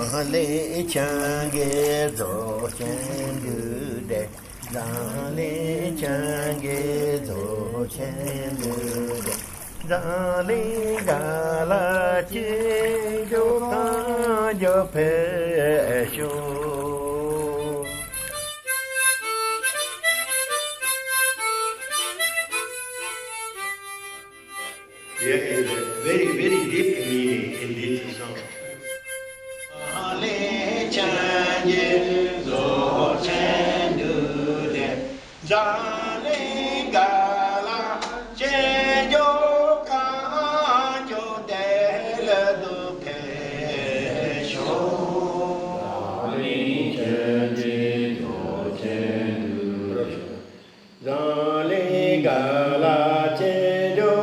Zale change zo chen de Zale change zo chen de Zale gala chi jo ka jo pe shu There is a very, very deep meaning in this song. Ale chanje zo chendu de zale gala chenjo kanjo de le do pe sho. Ale chanje zo chendu zale gala chenjo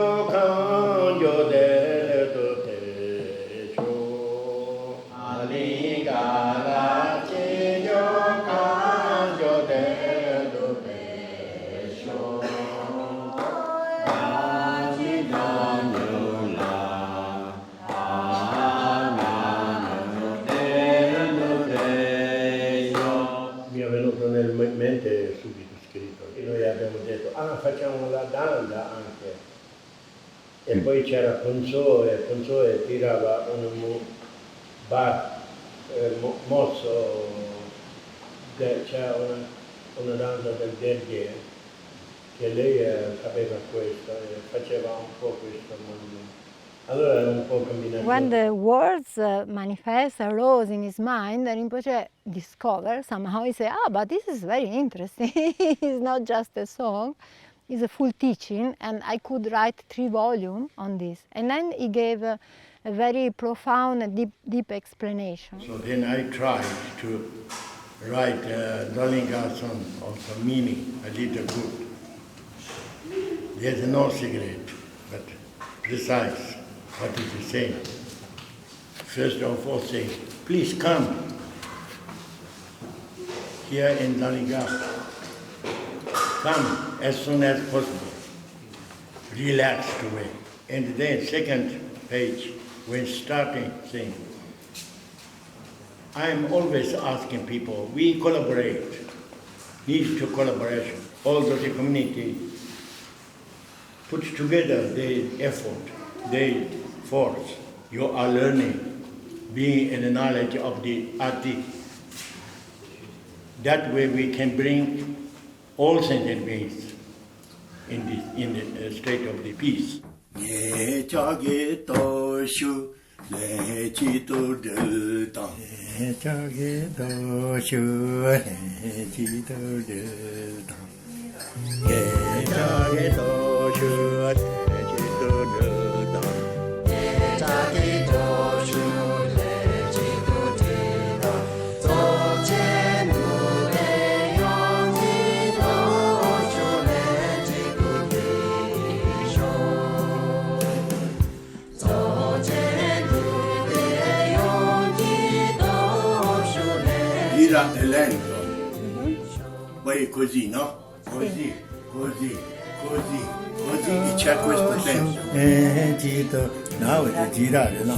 subito scritto e noi abbiamo detto facciamo la danza anche e poi c'era Ponzo e tirava un mosso c'era una danza del Derghe che lei sapeva questo e faceva un po' questo allora era un po' combinato. When the words manifest arose in his mind, Rinpoche discovered somehow, he said, but this is very interesting. It's not just a song, it's a full teaching, and I could write 3 volumes on this. And then he gave a very profound and deep explanation. So then I tried to write Dzamling song, also meaning a little good. There's no secret, but precise. What is he saying? First of all, saying, please come here in Dzamling. Come as soon as possible. Relaxed way. And then second page, when starting saying, I'm always asking people, we collaborate, need to collaboration. All the community put together their effort, their force. You are learning, being in the knowledge of the artist. That way we can bring all sentient beings in the state of the peace. Lento, poi così, no? Così, così, così, così, e c'è questo tempo. Gito, no, è girare, no?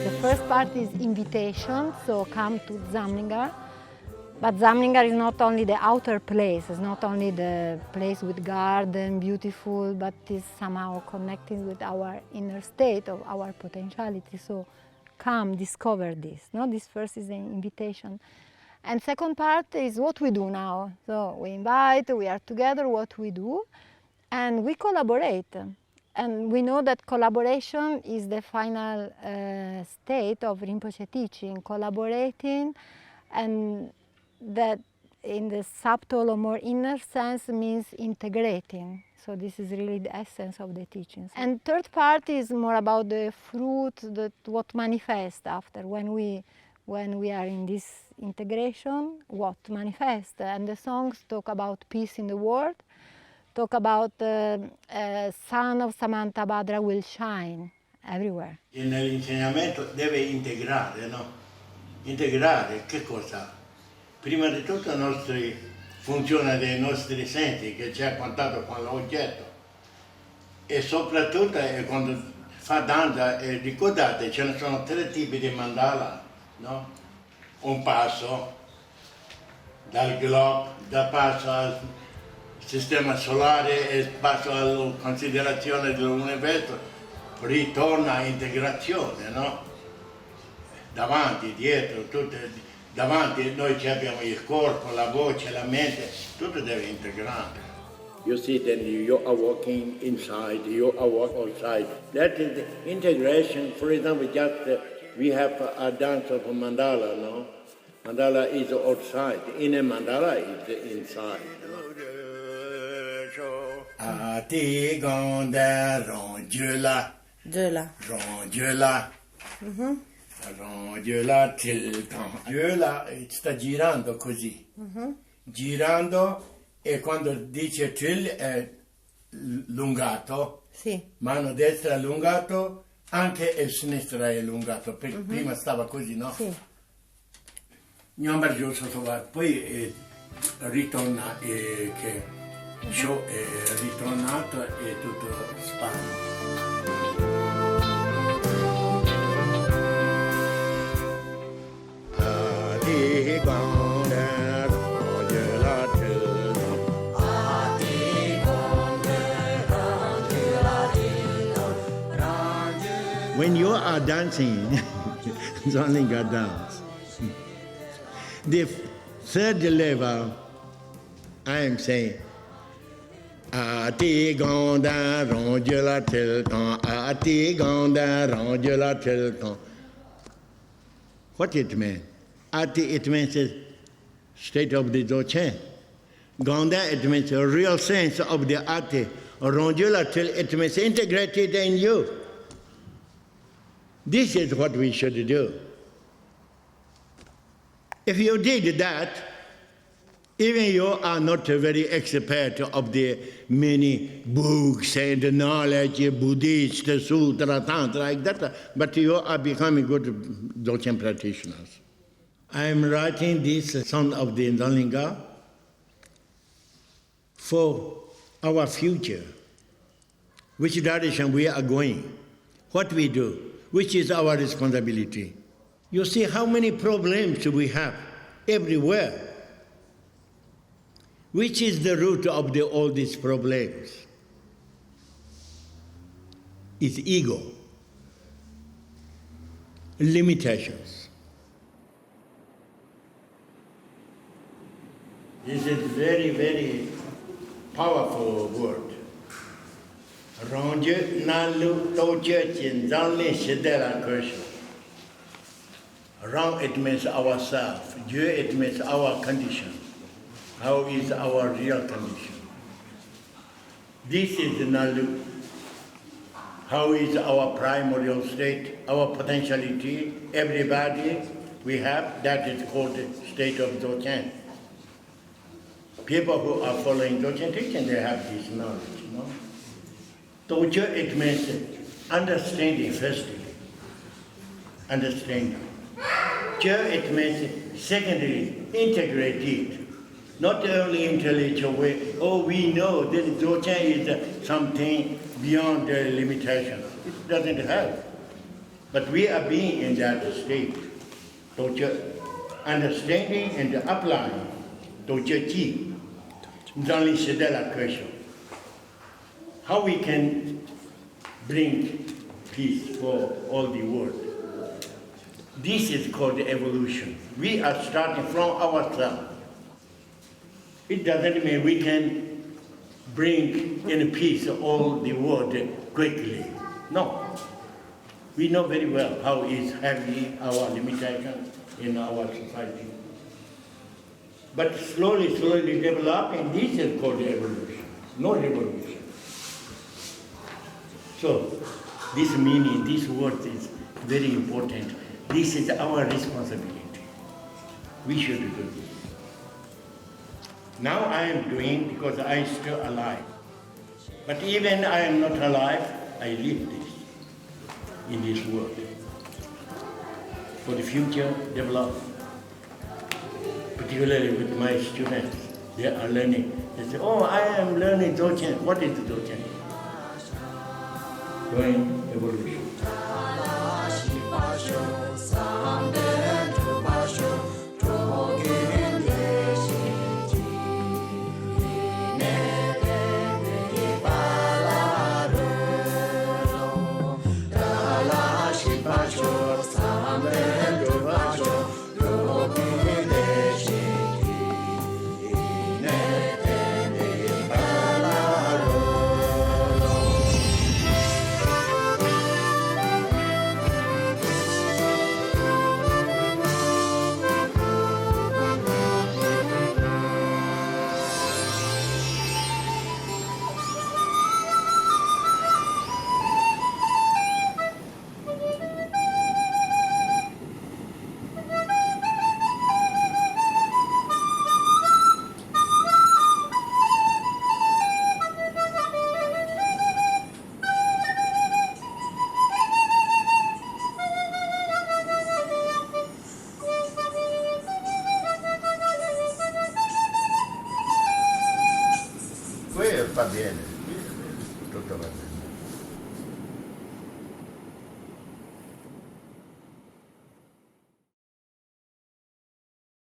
The first part is invitation, so come to Dzamlingar. But Dzamlingar is not only the outer place, it's not only the place with garden, beautiful, but is somehow connected with our inner state of our potentiality. So come, discover this. No? This first is an invitation. And second part is what we do now. So we invite, we are together, what we do, and we collaborate. And we know that collaboration is the final state of Rinpoche teaching, collaborating, and that in the subtle or more inner sense means integrating. So this is really the essence of the teachings. And third part is more about the fruit, what manifests after, when we are in this integration, what manifests. And the songs talk about peace in the world, talk about Sun of Samantabhadra will shine everywhere. Nell'insegnamento deve integrare, no? Integrare che cosa? Prima di tutto i nostri funzione dei nostri sensi che c'è contatto con l'oggetto. E soprattutto quando fa danza, ricordate, ce ne sono 3 tipi di mandala, no? Un passo dal globo, da passo al sistema solare e passo alla considerazione dell'universo, ritorna a integrazione, no? Davanti, dietro, davanti noi abbiamo il corpo, la voce, la mente, tutto deve integrare. You see, then you are walking inside, you are walking outside. That is the integration. For example, we have a dance of mandala, no? Mandala is outside. In a mandala is inside. Ati gonda ronjula. Ronjula. Ronjula tilton. Ronjula sta girando così. Girando. E quando dice till è allungato, sì. Mano destra è allungato, anche il sinistra è allungato, prima stava così, no? Sì. Poi ritorna, che show è ritornato e tutto spazio. When you are dancing, Dzamling dance, the third level, I am saying, Ati gonda ronjula tilton, Ati gonda ronjula tilton. What it means? Ati, it means the state of the Dzogchen. Gonda, it means a real sense of the Ati. Ronjula till, it means integrated in you. This is what we should do. If you did that, even you are not a very expert of the many books and knowledge, Buddhist, Sutra, Tantra, like that, but you are becoming good Dzogchen practitioners. I am writing this Son of the Dzamling for our future, which direction we are going, what we do, which is our responsibility. You see how many problems we have everywhere. Which is the root of all these problems? It's ego, limitations. This is very, very powerful word. Rongje nalu toche chin zanli shidera kosho. Rang, it means ourself. Je, it means our condition. How is our real condition? This is the nalu. How is our primordial state, our potentiality? Everybody we have, that is called the state of Dzogchen. People who are following Dzogchen teaching, they have this knowledge, you know. Toche, it means understanding firstly. Understanding. Je, it means secondly, integrated. Not only intellectual way, oh, we know that Dzogchen is something beyond the limitations. It doesn't help. But we are being in that state. Toche, understanding and applying. Toche chi. Dzamling shidela question. How we can bring peace for all the world. This is called evolution. We are starting from ourselves. It doesn't mean we can bring in peace all the world quickly. No. We know very well how is heavy our limitation in our society. But slowly, slowly developing, this is called evolution, no revolution. So, this meaning, this word is very important. This is our responsibility. We should do this. Now I am doing because I am still alive. But even I am not alive, I live this in this world. For the future development, particularly with my students. They are learning. They say, oh, I am learning Dzogchen. What is Dzogchen? Going evolution. Va bene, tutto va bene.